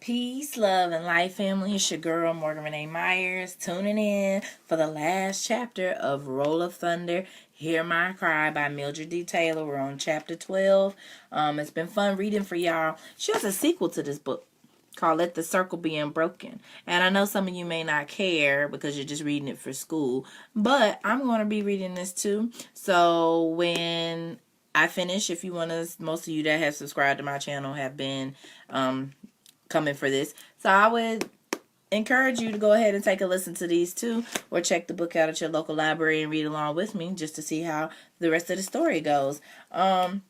Peace, love, and life, family. It's your girl, Morgan Renee Myers, tuning in for the last chapter of Roll of Thunder, Hear My Cry by Mildred D. Taylor. We're on chapter 12. It's been fun reading for y'all. She has a sequel to this book called Let the Circle Be Unbroken. And I know some of you may not care because you're just reading it for school, but I'm going to be reading this too. So when I finish, if you want to, most of you that have subscribed to my channel have been coming for this. So I would encourage you to go ahead and take a listen to these too, or check the book out at your local library and read along with me just to see how the rest of the story goes. I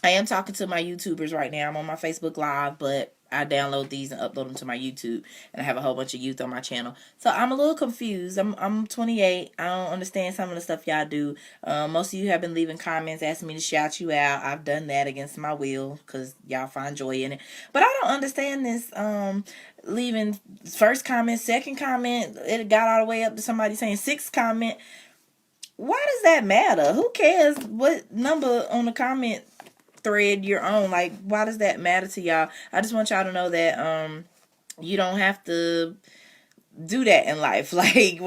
am talking to my YouTubers right now. I'm on my Facebook Live, but I download these and upload them to my YouTube, and I have a whole bunch of youth on my channel. So I'm a little confused. I'm 28. I don't understand some of the stuff y'all do. Most of you have been leaving comments asking me to shout you out. I've done that against my will because y'all find joy in it. But I don't understand this leaving first comment, second comment. It got all the way up to somebody saying sixth comment. Why does that matter? Who cares what number on the comment thread you're on? Like, why does that matter to y'all? I just want y'all to know that you don't have to do that in life. Like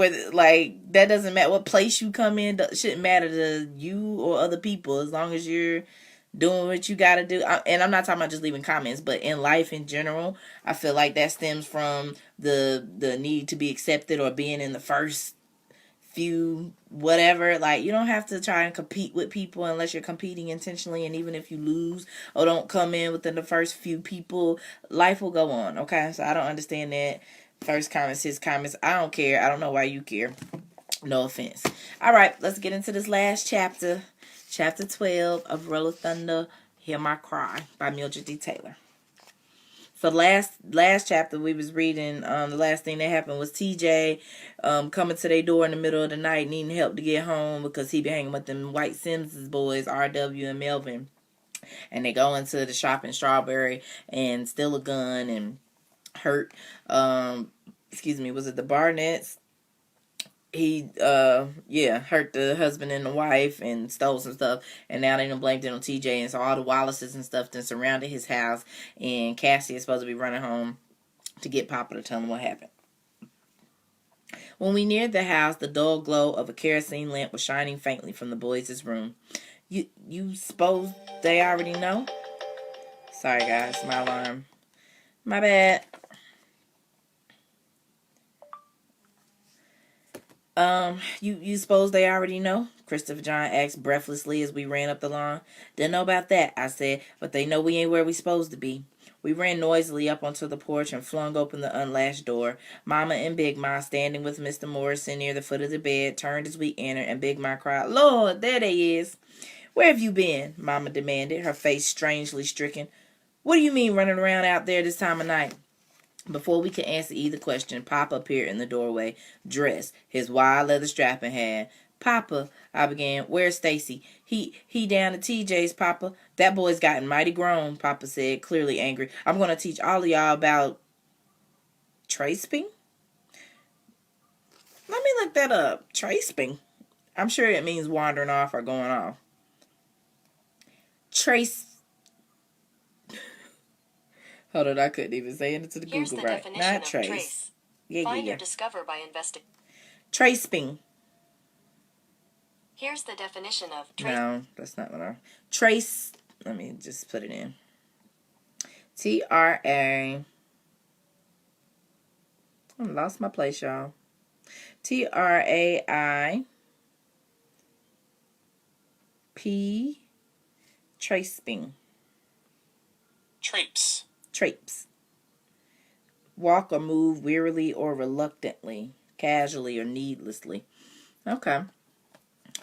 that doesn't matter what place you come in. Shouldn't matter to you or other people as long as you're doing what you gotta do. And I'm not talking about just leaving comments, but in life in general, I feel like that stems from the need to be accepted or being in the first few whatever. Like, you don't have to try and compete with people unless you're competing intentionally, and even if you lose or don't come in within the first few people, life will go on. Okay, so I don't understand that first comments, his comments. I don't care. I don't know why you care. No offense. All right, let's get into this last chapter, chapter 12 of Roll of Thunder, Hear My Cry by Mildred D. Taylor. So last chapter we was reading, the last thing that happened was TJ coming to their door in the middle of the night needing help to get home because he be hanging with them White Sims boys, RW and Melvin. And they go into the shop in Strawberry and steal a gun and hurt, was it the Barnetts? He hurt the husband and the wife and stole some stuff, and now they done blamed it on TJ, and so all the Wallaces and stuff then surrounded his house, and Cassie is supposed to be running home to get Papa to tell him what happened. When we neared the house, the dull glow of a kerosene lamp was shining faintly from the boys' room. You suppose they already know? Sorry guys, my alarm. My bad. You suppose they already know? Christopher John asked breathlessly as we ran up the lawn. Didn't know about that, I said, but they know we ain't where we supposed to be. We ran noisily up onto the porch and flung open the unlatched door. Mama and Big Ma, standing with Mr. Morrison near the foot of the bed, turned as we entered, and Big Ma cried, "Lord, there they is." "Where have you been?" Mama demanded, her face strangely stricken. "What do you mean running around out there this time of night?" Before we could answer either question, Papa appeared in the doorway, dressed, his wide leather strap in hand. "Papa," I began, "where's Stacy?" He down at TJ's, Papa. That boy's gotten mighty grown," Papa said, clearly angry. "I'm going to teach all of y'all about tracing." Let me look that up. Tracing. I'm sure it means wandering off or going off. Trace. Hold on, I couldn't even say it into the Here's Google the right. definition Not of trace. trace. Yeah. Find or discover by investigating. Tracing. Here's the definition of trace. No, that's not what I... Trace... Let me just put it in. T-R-A... I lost my place, y'all. T-R-A-I-P... Tracing. Traipse. Walk or move wearily or reluctantly, casually or needlessly. Okay.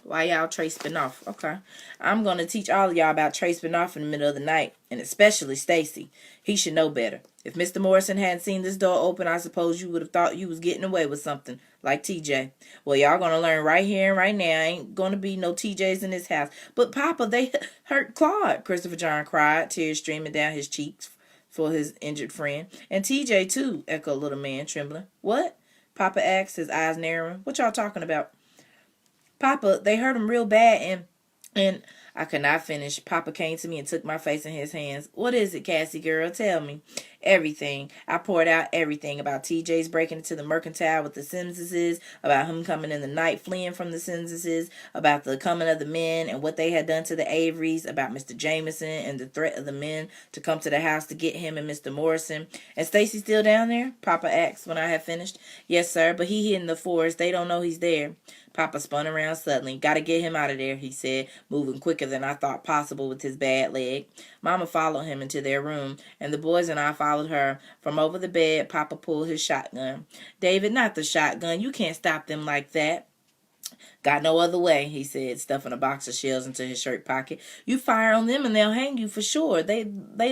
Why y'all tracing off? Okay. I'm going to teach all of y'all about tracing off in the middle of the night, and especially Stacy. He should know better. If Mr. Morrison hadn't seen this door open, I suppose you would have thought you was getting away with something, like TJ. Well, y'all going to learn right here and right now. Ain't going to be no TJs in this house. "But, Papa, they hurt Claude," Christopher John cried, tears streaming down his cheeks for his injured friend. "And TJ, too," echoed little man, trembling. "What?" Papa asked, his eyes narrowing. "What y'all talking about?" "Papa, they hurt him real bad, and I could not finish. Papa came to me and took my face in his hands. What is it, Cassie girl? Tell me. Everything. I poured out everything about TJ's breaking into the mercantile with the Simses, about him coming in the night fleeing from the Simses, about the coming of the men and what they had done to the Averys, about Mr. Jameson and the threat of the men to come to the house to get him and Mr. Morrison. And Stacy still down there? Papa asked when I had finished. Yes, sir, but he hid in the forest. They don't know he's there. Papa spun around suddenly. Gotta get him out of there, he said, moving quicker than I thought possible with his bad leg. Mama followed him into their room, and the boys and I followed her. From over the bed, Papa pulled his shotgun. David, not the shotgun. You can't stop them like that. Got no other way, he said, stuffing a box of shells into his shirt pocket. You fire on them and they'll hang you for sure. They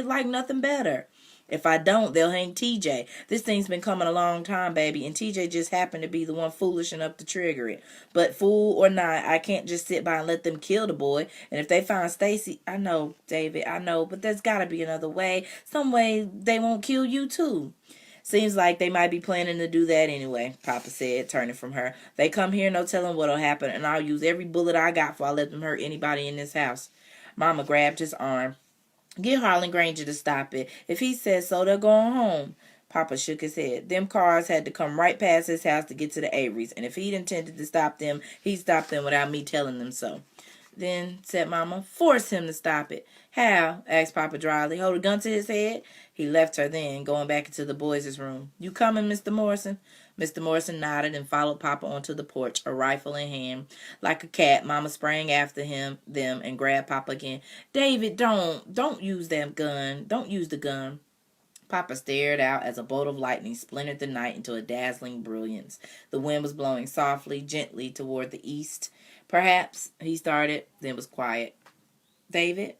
like nothing better. If I don't, they'll hang TJ. This thing's been coming a long time, baby, and TJ just happened to be the one foolish enough to trigger it. But fool or not, I can't just sit by and let them kill the boy. And if they find Stacy, I know, David, I know, but there's got to be another way. Some way they won't kill you, too. Seems like they might be planning to do that anyway, Papa said, turning from her. They come here, no telling what'll happen, and I'll use every bullet I got before I let them hurt anybody in this house. Mama grabbed his arm. Get Harlan Granger to stop it. If he says so, they're going home. Papa shook his head. Them cars had to come right past his house to get to the Averys, and if he'd intended to stop them, he'd stop them without me telling them so. Then, said Mama, force him to stop it. How? Asked Papa dryly. Hold a gun to his head? He left her then, going back into the boys' room. You coming, Mr. Morrison? Mr. Morrison nodded and followed Papa onto the porch, a rifle in hand. Like a cat, Mama sprang after them, and grabbed Papa again. David, don't use that gun. Don't use the gun. Papa stared out as a bolt of lightning splintered the night into a dazzling brilliance. The wind was blowing softly, gently toward the east. Perhaps, he started, then was quiet. David?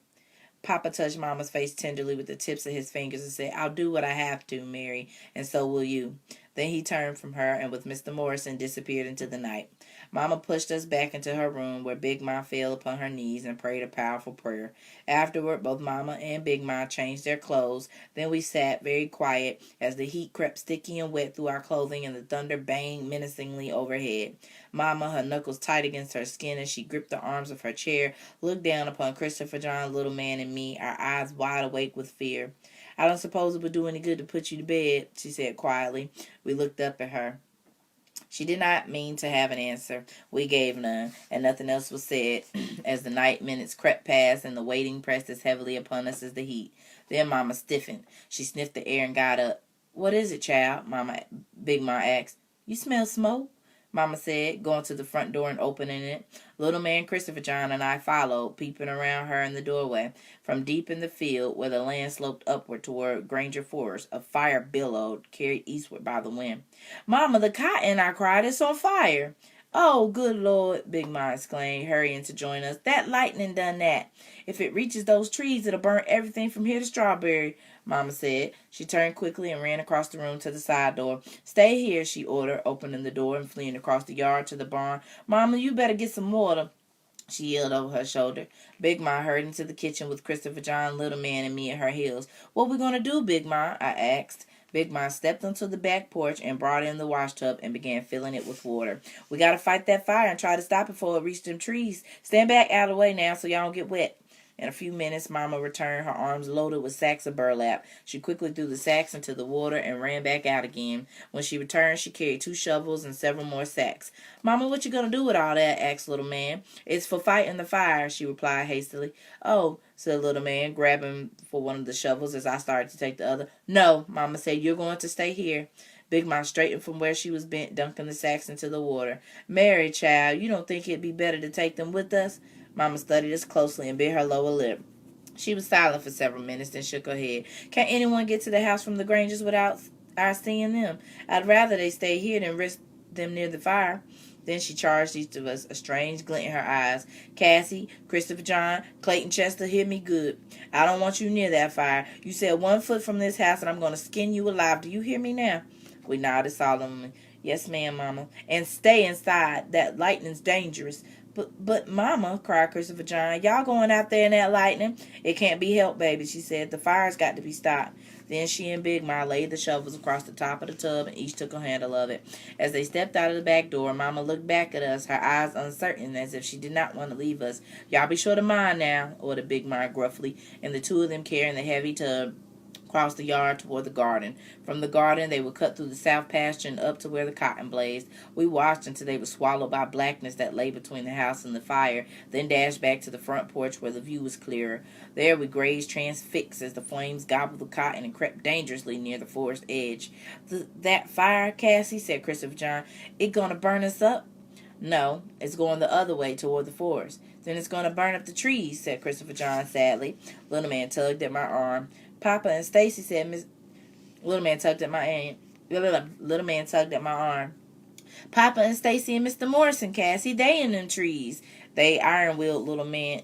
Papa touched Mama's face tenderly with the tips of his fingers and said, I'll do what I have to, Mary, and so will you. Then he turned from her and with Mr. Morrison disappeared into the night. Mama pushed us back into her room where Big Ma fell upon her knees and prayed a powerful prayer. Afterward, both Mama and Big Ma changed their clothes. Then we sat very quiet as the heat crept sticky and wet through our clothing and the thunder banged menacingly overhead. Mama, her knuckles tight against her skin as she gripped the arms of her chair, looked down upon Christopher John, little man, and me, our eyes wide awake with fear. I don't suppose it would do any good to put you to bed, she said quietly. We looked up at her. She did not mean to have an answer. We gave none, and nothing else was said as the night minutes crept past and the waiting pressed as heavily upon us as the heat. Then Mama stiffened. She sniffed the air and got up. What is it, child? Big Ma asked. You smell smoke? Mama said, going to the front door and opening it. Little man Christopher John and I followed, peeping around her in the doorway. From deep in the field, where the land sloped upward toward Granger Forest, a fire billowed, carried eastward by the wind. Mama, the cotton, I cried, it's on fire. Oh, good Lord, Big Ma exclaimed, hurrying to join us. That lightning done that. If it reaches those trees, it'll burn everything from here to Strawberry, Mama said. She turned quickly and ran across the room to the side door. Stay here, she ordered, opening the door and fleeing across the yard to the barn. Mama, you better get some water, she yelled over her shoulder. Big Ma hurried into the kitchen with Christopher John, little man, and me at her heels. What we gonna do, Big Ma? I asked. Big Ma stepped onto the back porch and brought in the wash tub and began filling it with water. We gotta fight that fire and try to stop it before it reaches them trees. Stand back out of the way now so y'all don't get wet. In a few minutes, Mama returned, her arms loaded with sacks of burlap. She quickly threw the sacks into the water and ran back out again. When she returned, she carried 2 shovels and several more sacks. Mama, what you gonna do with all that? Asked little man. It's for fighting the fire, she replied hastily. Oh, said little man, grabbing for one of the shovels as I started to take the other. No, Mama said, you're going to stay here. Big Ma straightened from where she was bent, dunking the sacks into the water. Mary, child, you don't think it'd be better to take them with us? Mama studied us closely and bit her lower lip. She was silent for several minutes, then shook her head. Can't anyone get to the house from the Grangers without our seeing them? I'd rather they stay here than risk them near the fire. Then she charged each of us, a strange glint in her eyes. Cassie, Christopher John, Clayton Chester, hear me good. I don't want you near that fire. You said 1 foot from this house and I'm going to skin you alive. Do you hear me now? We nodded solemnly. Yes, ma'am, Mama. And stay inside. That lightning's dangerous. But, Mama, cried Christopher John, y'all going out there in that lightning? It can't be helped, baby, she said. The fire's got to be stopped. Then she and Big Ma laid the shovels across the top of the tub and each took a handle of it. As they stepped out of the back door, Mama looked back at us, her eyes uncertain as if she did not want to leave us. "Y'all be sure to mind now," ordered Big Ma gruffly, and the two of them carrying the heavy tub crossed the yard toward the garden. From the garden, they would cut through the south pasture and up to where the cotton blazed. We watched until they were swallowed by blackness that lay between the house and the fire, then dashed back to the front porch where the view was clearer. There we grazed transfixed as the flames gobbled the cotton and crept dangerously near the forest edge. "That fire, Cassie," said Christopher John, "it gonna burn us up?" "No, it's going the other way toward the forest." "Then it's going to burn up the trees," said Christopher John sadly. Little man tugged at my arm. "Papa and Stacy," said Miss. Little man tugged at my arm. "Papa and Stacy and Mr. Morrison, Cassie, they in them trees." The iron-willed little man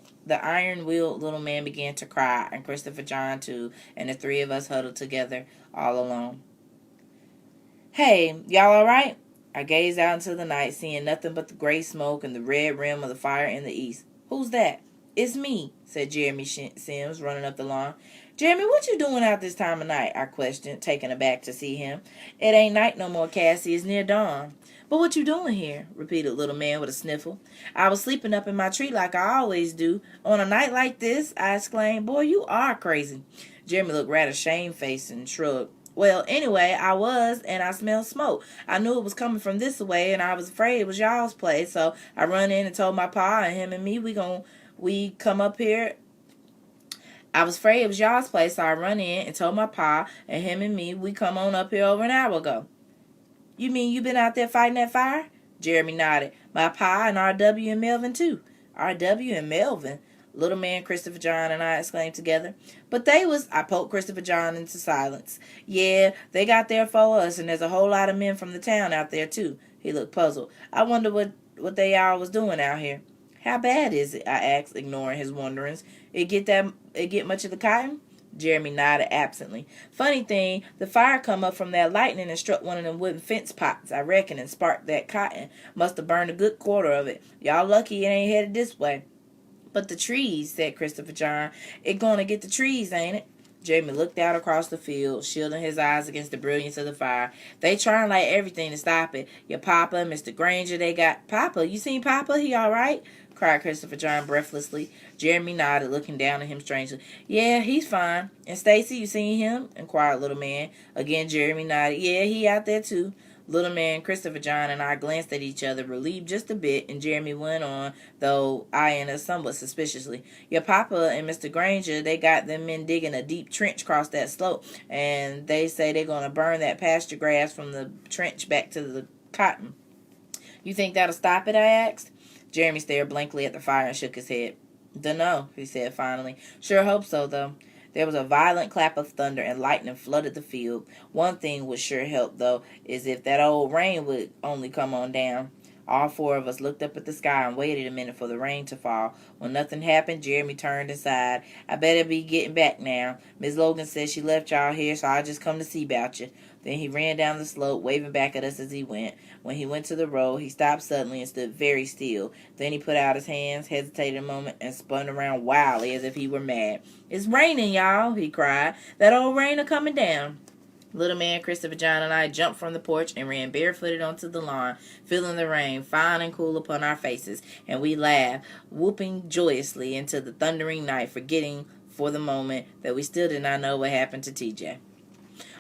began to cry, and Christopher John too, and the three of us huddled together, all alone. "Hey, y'all all right?" I gazed out into the night, seeing nothing but the gray smoke and the red rim of the fire in the east. "Who's that?" "It's me," said Jeremy Sims, running up the lawn. "Jeremy, what you doing out this time of night?" I questioned, taken aback to see him. "It ain't night no more, Cassie. It's near dawn." "But what you doing here?" repeated little man with a sniffle. "I was sleeping up in my tree like I always do. On a night like this," I exclaimed. "Boy, you are crazy." Jeremy looked rather shamefaced and shrugged. "Well, anyway, I was, and I smelled smoke. I knew it was coming from this way, and I was afraid it was y'all's place. So I run in and told my pa and him and me we come up here. I was afraid it was y'all's place, so I run in and told my pa and him and me we come on up here over an hour ago." "You mean you been out there fighting that fire?" Jeremy nodded. "My pa and R.W. and Melvin too." "R.W. and Melvin?" Little man, Christopher John, and I exclaimed together. "But they was—" I poked Christopher John into silence. "Yeah, they got there for us, and there's a whole lot of men from the town out there too." He looked puzzled. "I wonder what they all was doing out here." "How bad is it?" I asked, ignoring his wonderings. It get much of the cotton?" Jeremy nodded absently. "Funny thing, the fire come up from that lightning and struck one of them wooden fence pots, I reckon, and sparked that cotton. Must have burned a good quarter of it. Y'all lucky it ain't headed this way." "But the trees," said Christopher John. "It gonna get the trees, ain't it?" Jeremy looked out across the field, shielding his eyes against the brilliance of the fire. "They trying like everything to stop it. Your papa and Mr. Granger, they got—" "Papa? You seen Papa? He all right?" cried Christopher John breathlessly. Jeremy nodded, looking down at him strangely. "Yeah, he's fine." "And Stacy, you seen him?" inquired little man. Again, Jeremy nodded. "Yeah, he out there too." Little man, Christopher John, and I glanced at each other, relieved just a bit, and Jeremy went on, though eyeing us somewhat suspiciously. "Your papa and Mr. Granger, they got them men digging a deep trench across that slope, and they say they're going to burn that pasture grass from the trench back to the cotton." "You think that'll stop it?" I asked. Jeremy stared blankly at the fire and shook his head. "Dunno," he said finally. "Sure hope so, though." There was a violent clap of thunder and lightning flooded the field. One thing would sure help, though, is if that old rain would only come on down. All four of us looked up at the sky and waited a minute for the rain to fall. When nothing happened, Jeremy turned and sighed. "I better be getting back now. Miss Logan said she left y'all here, so I just come to see about you." Then he ran down the slope, waving back at us as he went. When he went to the road, he stopped suddenly and stood very still. Then he put out his hands, hesitated a moment, and spun around wildly as if he were mad. "It's raining, y'all," he cried. "That old rain a coming down." Little man, Christopher John, and I jumped from the porch and ran barefooted onto the lawn, feeling the rain fine and cool upon our faces, and we laughed, whooping joyously into the thundering night, forgetting for the moment that we still did not know what happened to TJ.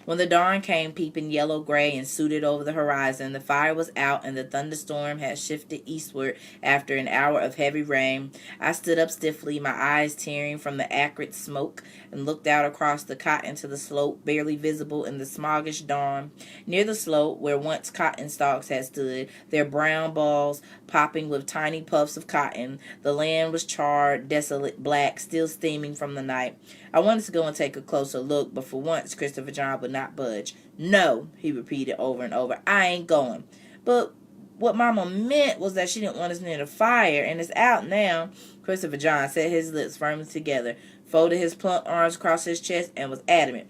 When the dawn came peeping yellow-gray and suited over the horizon, the fire was out and the thunderstorm had shifted eastward after an hour of heavy rain. I stood up stiffly, my eyes tearing from the acrid smoke, and looked out across the cotton to the slope, barely visible in the smoggish dawn. Near the slope, where once cotton stalks had stood, their brown balls popping with tiny puffs of cotton, the land was charred, desolate, black, still steaming from the night. I wanted to go and take a closer look, but for once Christopher John would not budge. "No," he repeated over and over, "I ain't going." "But what Mama meant was that she didn't want us near the fire, and it's out now." Christopher John set his lips firmly together, folded his plump arms across his chest, and was adamant.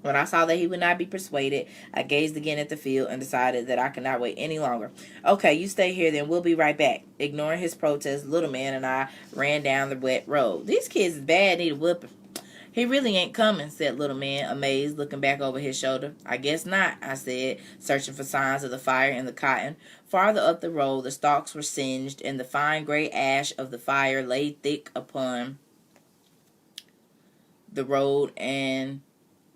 When I saw that he would not be persuaded, I gazed again at the field and decided that I could not wait any longer. "Okay, you stay here then. We'll be right back." Ignoring his protest, little man and I ran down the wet road. "These kids is bad, need a whipping." He really ain't coming, said Little Man, amazed, looking back over his shoulder. I guess not, I said, searching for signs of the fire in the cotton. Farther up the road, the stalks were singed, and the fine gray ash of the fire lay thick upon the road and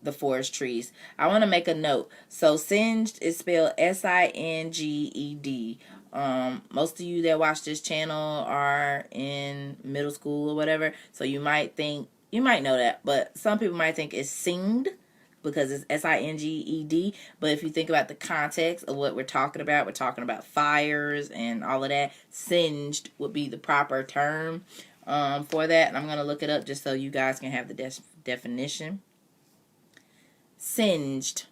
the forest trees. I want to make a note. So singed is spelled Singed. Most of you that watch this channel are in middle school or whatever, so you might know that, but some people might think it's singed because it's Singed. But if you think about the context of what we're talking about fires and all of that. Singed would be the proper term for that, and I'm going to look it up just so you guys can have the definition. Singed.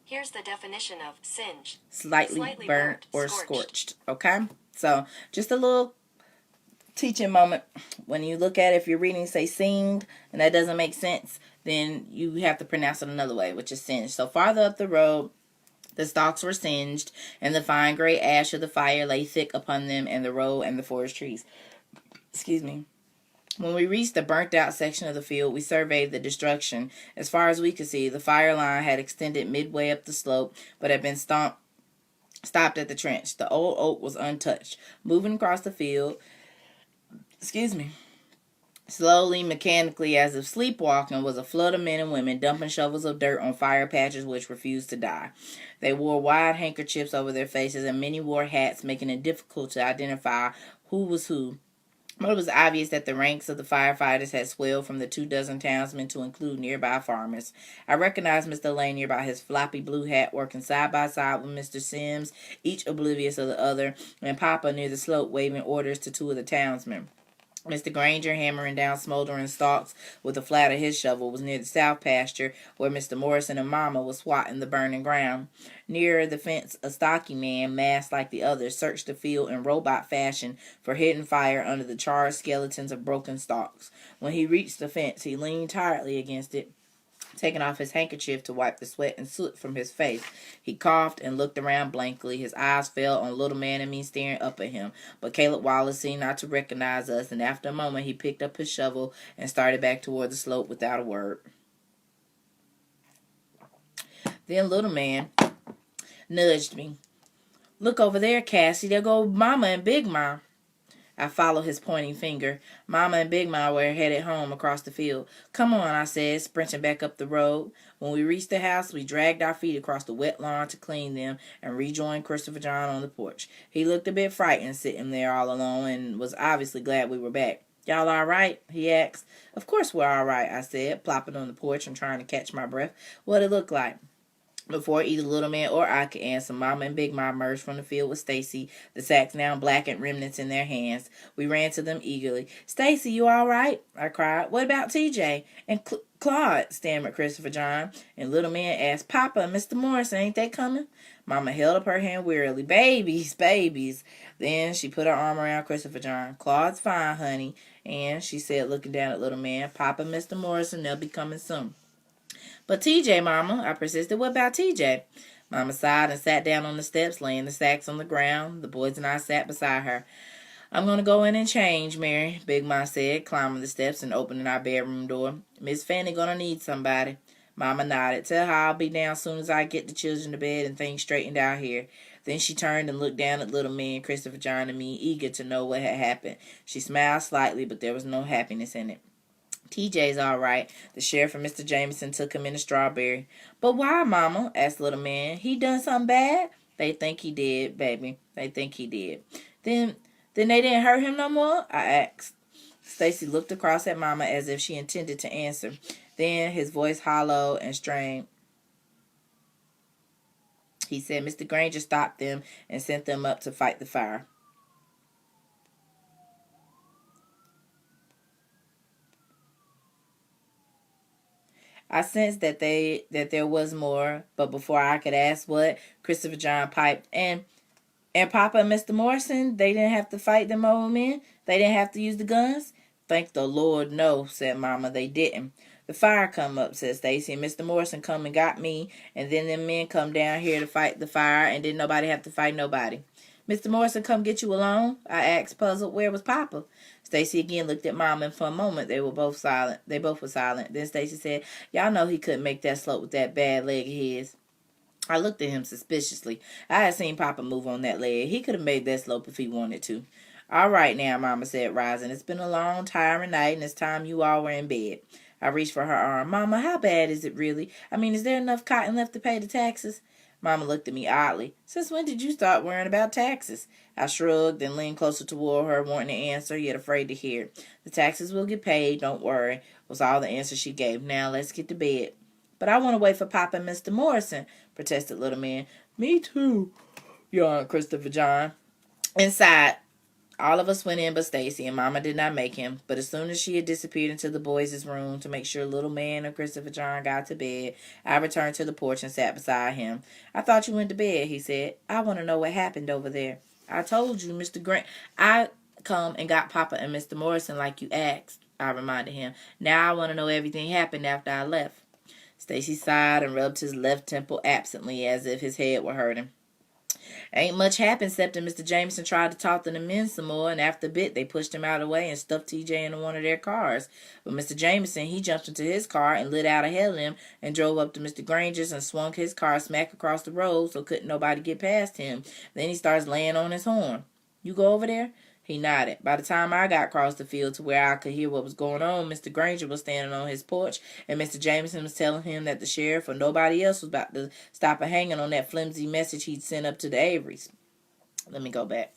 Here's the definition of singe. Slightly burnt or scorched. Okay? So, just a little teaching moment. When you look at it, if you're reading, say, singed, and that doesn't make sense, then you have to pronounce it another way, which is singed. So, farther up the road, the stalks were singed, and the fine gray ash of the fire lay thick upon them and the road and the forest trees. Excuse me. When we reached the burnt-out section of the field, we surveyed the destruction. As far as we could see, the fire line had extended midway up the slope, but had been stopped at the trench. The old oak was untouched. Moving across the field, slowly, mechanically, as if sleepwalking, was a flood of men and women dumping shovels of dirt on fire patches which refused to die. They wore wide handkerchiefs over their faces, and many wore hats, making it difficult to identify who was who. But it was obvious that the ranks of the firefighters had swelled from the 24 townsmen to include nearby farmers. I recognized Mr. Lanier by his floppy blue hat, working side by side with Mr. Sims, each oblivious of the other, and Papa near the slope waving orders to two of the townsmen. Mr. Granger, hammering down smoldering stalks with the flat of his shovel, was near the south pasture, where Mr. Morrison and Mama was swatting the burning ground. Nearer the fence, a stocky man, masked like the others, searched the field in robot fashion for hidden fire under the charred skeletons of broken stalks. When he reached the fence, he leaned tiredly against it, taking off his handkerchief to wipe the sweat and soot from his face. He coughed and looked around blankly. His eyes fell on Little Man and me staring up at him. But Caleb Wallace seemed not to recognize us, and after a moment he picked up his shovel and started back toward the slope without a word. Then Little Man nudged me. "Look over there, Cassie. There go Mama and Big Ma." I followed his pointing finger. Mama and Big Ma were headed home across the field. "Come on," I said, sprinting back up the road. When we reached the house, we dragged our feet across the wet lawn to clean them and rejoined Christopher John on the porch. He looked a bit frightened sitting there all alone and was obviously glad we were back. "Y'all all right?" he asked. "Of course we're all right," I said, plopping on the porch and trying to catch my breath. "What'd it look like?" Before either Little Man or I could answer, Mama and Big Ma emerged from the field with Stacy, the sacks now blackened remnants in their hands. We ran to them eagerly. "Stacy, you all right?" I cried. "What about TJ and Claude?" stammered Christopher John. And Little Man asked, "Papa and Mr. Morrison, ain't they coming?" Mama held up her hand wearily. "Babies, babies." Then she put her arm around Christopher John. "Claude's fine, honey." And she said, looking down at Little Man, "Papa and Mr. Morrison, they'll be coming soon." "But TJ, Mama," I persisted. "What about TJ?" Mama sighed and sat down on the steps, laying the sacks on the ground. The boys and I sat beside her. "I'm going to go in and change, Mary," Big Ma said, climbing the steps and opening our bedroom door. "Miss Fanny going to need somebody." Mama nodded. "Tell her I'll be down soon as I get the children to bed and things straightened out here." Then she turned and looked down at Little Man, Christopher John, and me, eager to know what had happened. She smiled slightly, but there was no happiness in it. "TJ's all right. The sheriff and Mr. Jameson took him in a strawberry." "But why, Mama?" asked Little Man. "He done something bad?" "They think he did, baby. They think he did." Then they didn't hurt him no more?" I asked. Stacy looked across at Mama as if she intended to answer. Then, his voice hollow and strained, he said, "Mr. Granger stopped them and sent them up to fight the fire." I sensed that there was more, but before I could ask what, Christopher John piped, And Papa and Mr. Morrison, they didn't have to fight them old men? They didn't have to use the guns?" "Thank the Lord, no," said Mama, "they didn't. The fire come up," said Stacy, "and Mr. Morrison come and got me, and then them men come down here to fight the fire, and didn't nobody have to fight nobody." Mr. Morrison come get you alone? I asked, puzzled. Where was Papa? Stacy again looked at Mom, and for a moment they were both silent. They both were silent. Then Stacy said, "Y'all know he couldn't make that slope with that bad leg of his." I looked at him suspiciously. I had seen Papa move on that leg. He could have made that slope if he wanted to. "All right now," Mama said, rising. "It's been a long, tiring night, and it's time you all were in bed." I reached for her arm. "Mama, how bad is it really? I mean, is there enough cotton left to pay the taxes?" Mama looked at me oddly. "Since when did you start worrying about taxes?" I shrugged and leaned closer toward her, wanting to answer, yet afraid to hear it. "The taxes will get paid, don't worry," was all the answer she gave. "Now let's get to bed." "But I want to wait for Papa and Mr. Morrison," protested little man. "Me too," yawned Christopher John. Inside, all of us went in but Stacy, and Mama did not make him. But as soon as she had disappeared into the boys' room to make sure little man and Christopher John got to bed, I returned to the porch and sat beside him. "I thought you went to bed," he said. "I want to know what happened over there." "I told you, Mr. Grant. I come and got Papa and Mr. Morrison like you asked," I reminded him. "Now I want to know everything happened after I left." Stacy sighed and rubbed his left temple absently as if his head were hurting. "Ain't much happened except that Mr. Jameson tried to talk to the men some more, and after a bit they pushed him out of the way and stuffed TJ into one of their cars. But Mr. Jameson, he jumped into his car and lit out ahead of them and drove up to Mr. Granger's and swung his car smack across the road so couldn't nobody get past him. Then he starts laying on his horn. You go over there?" He nodded. By the time I got across the field to where I could hear what was going on, Mr. Granger was standing on his porch, and Mr. Jameson was telling him that the sheriff or nobody else was about to stop a hanging on that flimsy message he'd sent up to the Averys. Let me go back.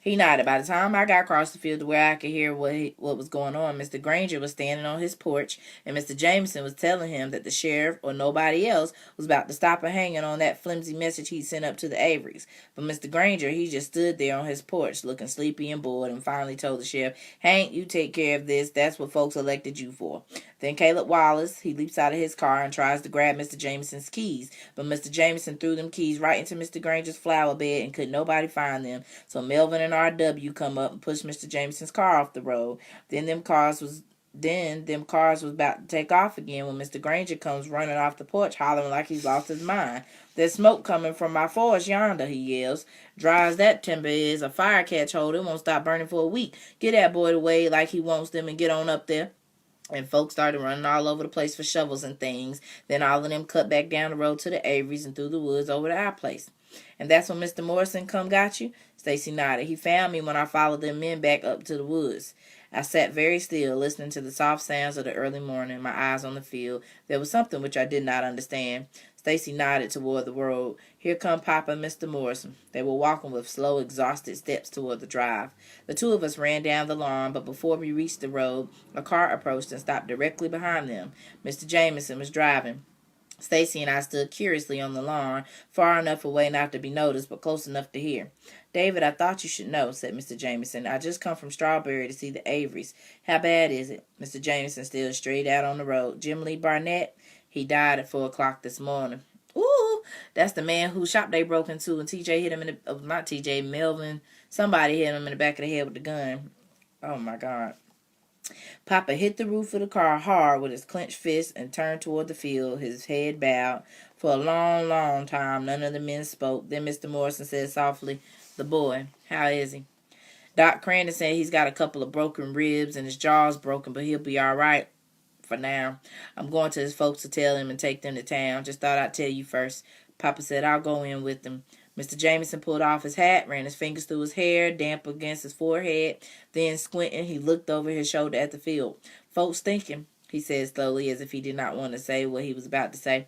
He nodded. By the time I got across the field to where I could hear what was going on, Mr. Granger was standing on his porch, and Mr. Jameson was telling him that the sheriff or nobody else was about to stop a hanging on that flimsy message he'd sent up to the Averys. But Mr. Granger, he just stood there on his porch, looking sleepy and bored, and finally told the sheriff, "Hank, you take care of this. That's what folks elected you for." Then Caleb Wallace, he leaps out of his car and tries to grab Mr. Jameson's keys, but Mr. Jameson threw them keys right into Mr. Granger's flower bed and could nobody find them. So Melvin and R.W. come up and push Mr. Jameson's car off the road. Then them cars was about to take off again when Mr. Granger comes running off the porch hollering like he's lost his mind. "There's smoke coming from my forest yonder," he yells. "Dry as that timber is, a fire catch hold. It won't stop burning for a week. Get that boy to wade like he wants them and get on up there." And folks started running all over the place for shovels and things. Then all of them cut back down the road to the Averys and through the woods over to our place. "And that's when Mr. Morrison come got you?" Stacy nodded. "He found me when I followed them men back up to the woods." I sat very still, listening to the soft sounds of the early morning, my eyes on the field. There was something which I did not understand. Stacy nodded toward the road. "Here come Papa and Mr. Morrison." They were walking with slow, exhausted steps toward the drive. The two of us ran down the lawn, but before we reached the road, a car approached and stopped directly behind them. Mr. Jameson was driving. Stacy and I stood curiously on the lawn, far enough away not to be noticed, but close enough to hear. "David, I thought you should know," said Mr. Jameson. "I just come from Strawberry to see the Averys. How bad is it?" Mr. Jameson stared straight out on the road. "Jim Lee Barnett? He died at 4 o'clock this morning." "Ooh, that's the man whose shop they broke into, and TJ hit him in the, not TJ, Melvin, somebody hit him in the back of the head with the gun." Oh my God. Papa hit the roof of the car hard with his clenched fist and turned toward the field, his head bowed. For a long, long time, none of the men spoke. Then Mr. Morrison said softly, "The boy, how is he?" "Doc Crandon said he's got a couple of broken ribs and his jaw's broken, but he'll be all right for now. I'm going to his folks to tell him and take them to town. Just thought I'd tell you first." Papa said, "I'll go in with them." Mr. Jameson pulled off his hat, ran his fingers through his hair, damp against his forehead. Then, squinting, he looked over his shoulder at the field. "Folks thinking," he said slowly, as if he did not want to say what he was about to say.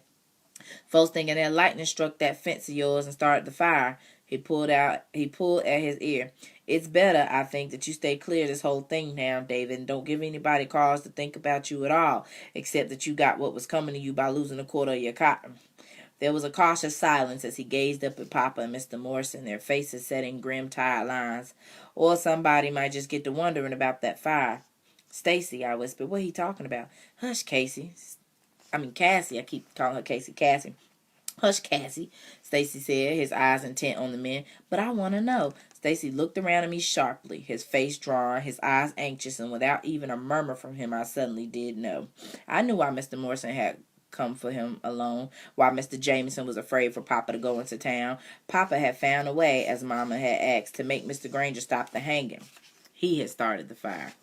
"Folks thinking that lightning struck that fence of yours and started the fire." He pulled at his ear. "It's better, I think, that you stay clear of this whole thing now, David, and don't give anybody cause to think about you at all, except that you got what was coming to you by losing a quarter of your cotton." There was a cautious silence as he gazed up at Papa and Mr. Morrison, their faces set in grim, tired lines. "Or somebody might just get to wondering about that fire." "Stacy," I whispered, "what are he talking about?" "Hush, Cassie. Cassie. I keep calling her Cassie. "Hush, Cassie," Stacy said, his eyes intent on the men. "But I want to know." Stacy looked around at me sharply, his face drawn, his eyes anxious, and without even a murmur from him, I suddenly did know. I knew why Mr. Morrison had come for him alone, while Mr. Jameson was afraid for Papa to go into town. Papa had found a way, as Mama had asked, to make Mr. Granger stop the hanging. He had started the fire.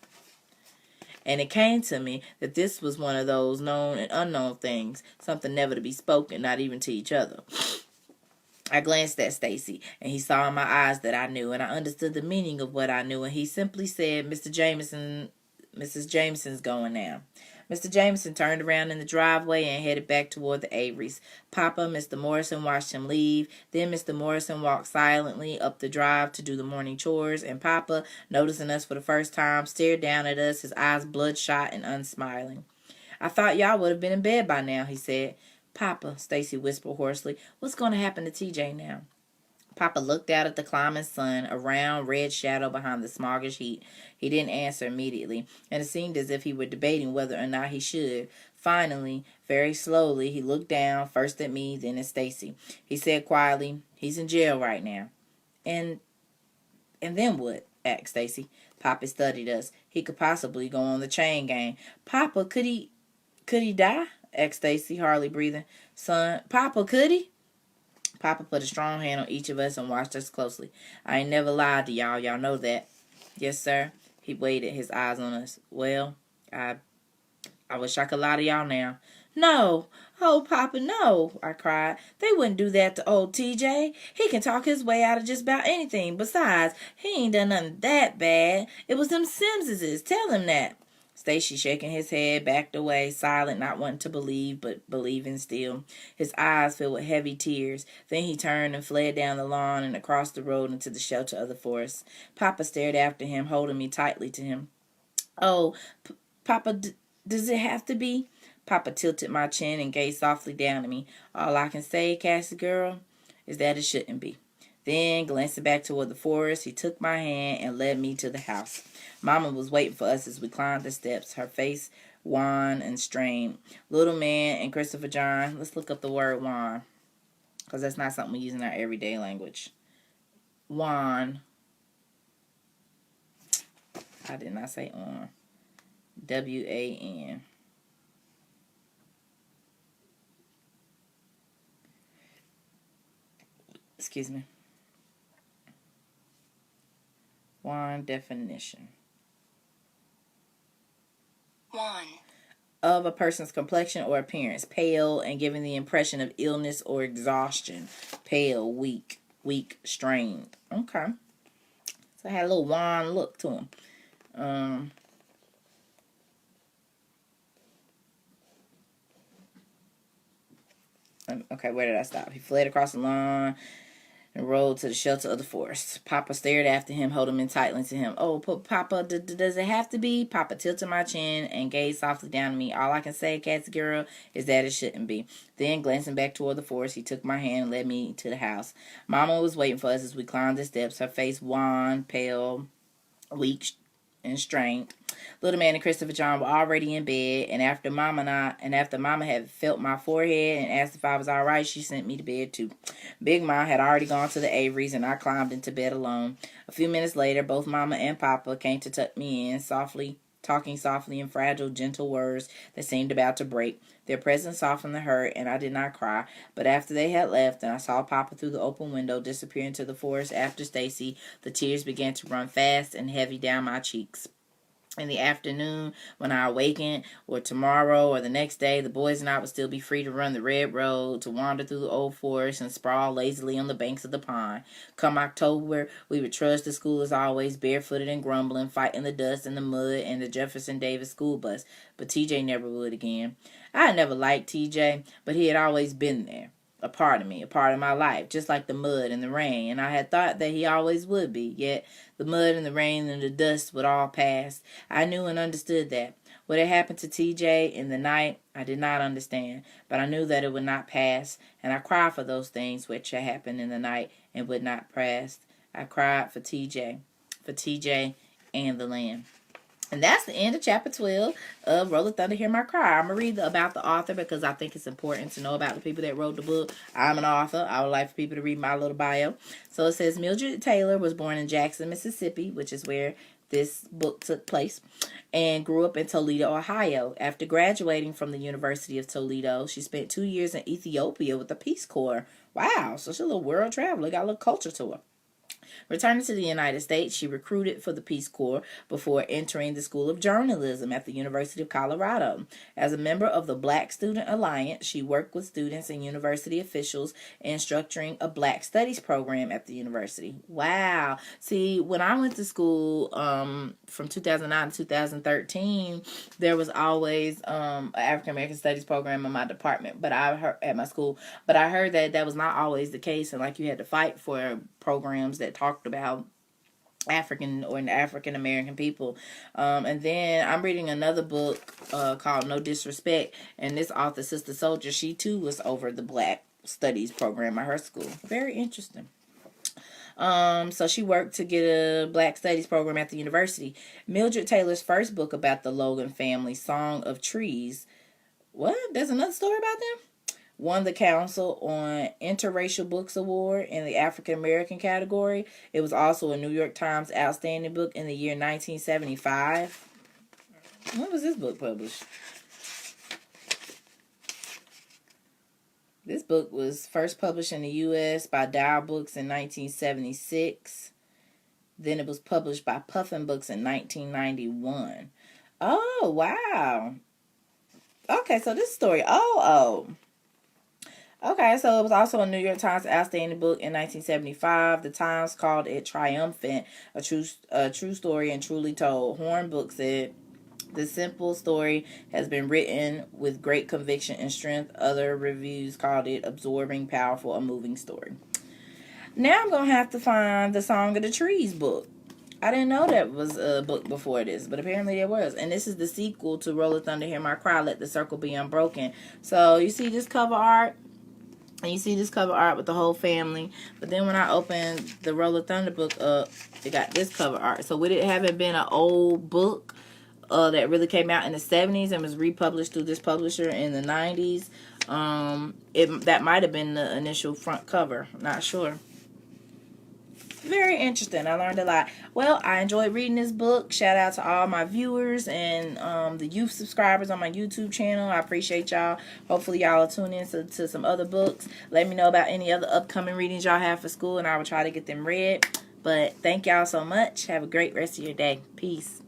And it came to me that this was one of those known and unknown things, something never to be spoken, not even to each other. I glanced at Stacy, and he saw in my eyes that I knew, and I understood the meaning of what I knew, and he simply said, Mrs. Jameson's going now. Mr. Jameson turned around in the driveway and headed back toward the Averys. Papa, Mr. Morrison watched him leave. Then Mr. Morrison walked silently up the drive to do the morning chores, and Papa, noticing us for the first time, stared down at us, his eyes bloodshot and unsmiling. "I thought y'all would have been in bed by now," he said. "Papa," Stacy whispered hoarsely, "what's going to happen to TJ now?" Papa looked out at the climbing sun, a round red shadow behind the smoggish heat. He didn't answer immediately, and it seemed as if he were debating whether or not he should. Finally, very slowly, he looked down, first at me, then at Stacy. He said quietly, "He's in jail right now." And then what?" asked Stacy. Papa studied us. "He could possibly go on the chain gang." "Papa, could he die?" asked Stacy, hardly breathing. "Son, Papa, could he?" Papa put a strong hand on each of us and watched us closely. "I ain't never lied to y'all. Y'all know that." "Yes, sir." He waited, his eyes on us. "Well, I wish I could lie to y'all now." "No. Oh, Papa, no," I cried. "They wouldn't do that to old TJ. He can talk his way out of just about anything. Besides, he ain't done nothing that bad. It was them Simses. Tell him that." Stacy, shaking his head, backed away, silent, not wanting to believe, but believing still. His eyes filled with heavy tears. Then he turned and fled down the lawn and across the road into the shelter of the forest. Papa stared after him, holding me tightly to him. "Oh, Papa, does it have to be?" Papa tilted my chin and gazed softly down at me. "All I can say, Cassie girl, is that it shouldn't be." Then, glancing back toward the forest, he took my hand and led me to the house. Mama was waiting for us as we climbed the steps, her face wan and strained. Little man and Christopher John, let's look up the word wan, because that's not something we use in our everyday language. Wan. I did not say on. W-A-N. Excuse me. Wan definition. Wan. Of a person's complexion or appearance. Pale and giving the impression of illness or exhaustion. Pale, weak, strained. Okay. So I had a little wan look to him. Okay, where did I stop? He fled across the lawn and rode to the shelter of the forest. Papa stared after him, holding me tightly to him. "Oh, Papa, does it have to be?" Papa tilted my chin and gazed softly down at me. "All I can say, Cassie girl, is that it shouldn't be." Then, glancing back toward the forest, he took my hand and led me to the house. Mama was waiting for us as we climbed the steps, her face wan, pale, weak, and strained. Little man and Christopher John were already in bed, and after Mama had felt my forehead and asked if I was all right, she sent me to bed too. Big Ma had already gone to the Averys, and I climbed into bed alone. A few minutes later, both Mama and Papa came to tuck me in, talking softly in fragile, gentle words that seemed about to break. Their presence softened the hurt, and I did not cry. But after they had left, and I saw Papa through the open window disappear into the forest after Stacy, the tears began to run fast and heavy down my cheeks. In the afternoon, when I awakened, or tomorrow, or the next day, the boys and I would still be free to run the red road, to wander through the old forest, and sprawl lazily on the banks of the pond. Come October, we would trudge to school as always, barefooted and grumbling, fighting the dust and the mud and the Jefferson Davis school bus. But TJ never would again. I had never liked TJ, but he had always been there. A part of me, a part of my life, just like the mud and the rain, and I had thought that he always would be, yet the mud and the rain and the dust would all pass. I knew and understood that. What had happened to TJ in the night, I did not understand, but I knew that it would not pass, and I cried for those things which had happened in the night and would not pass. I cried for TJ and the land. And that's the end of chapter 12 of Roll of Thunder, Hear My Cry. I'm going to read about the author because I think it's important to know about the people that wrote the book. I'm an author. I would like for people to read my little bio. So it says Mildred Taylor was born in Jackson, Mississippi, which is where this book took place, and grew up in Toledo, Ohio. After graduating from the University of Toledo, she spent 2 years in Ethiopia with the Peace Corps. Wow, so she's a little world traveler, got a little culture to her. Returning to the United States, she recruited for the Peace Corps before entering the School of Journalism at the University of Colorado. As a member of the Black Student Alliance, she worked with students and university officials in structuring a Black Studies program at the university. Wow. See, when I went to school from 2009 to 2013, there was always an African American Studies program in my department, but I heard at my school. But I heard that was not always the case, and like you had to fight for programs that talked about African American people. And then I'm reading another book called No Disrespect, and this author, Sister Soldier, she too was over the Black Studies program at her school. Very interesting. So she worked to get a Black Studies program at the university. Mildred Taylor's first book about the Logan family, Song of Trees. What? There's another story about them? Won the Council on Interracial Books Award in the African American category. It was also a New York Times Outstanding Book in the year 1975. When was this book published? This book was first published in the U.S. by Dial Books in 1976. Then it was published by Puffin Books in 1991. Oh, wow. Okay, so this story. Okay, so it was also a New York Times Outstanding Book in 1975. The Times called it triumphant, a true story and truly told. Horn Book said, the simple story has been written with great conviction and strength. Other reviews called it absorbing, powerful, a moving story. Now I'm going to have to find the Song of the Trees book. I didn't know that was a book before this, but apparently there was. And this is the sequel to Roll of Thunder, Hear My Cry, Let the Circle Be Unbroken. So you see this cover art? And you see this cover art with the whole family. But then when I opened the Roll of Thunder book up, it got this cover art. So with it having been an old book that really came out in the 70s and was republished through this publisher in the 90s, that might have been the initial front cover. I'm not sure. Very interesting. I learned a lot. Well, I enjoyed reading this book. Shout out to all my viewers and the youth subscribers on my YouTube channel. I appreciate y'all. Hopefully y'all will tune in to some other books. Let me know about any other upcoming readings y'all have for school, and I will try to get them read. But thank y'all so much. Have a great rest of your day. Peace.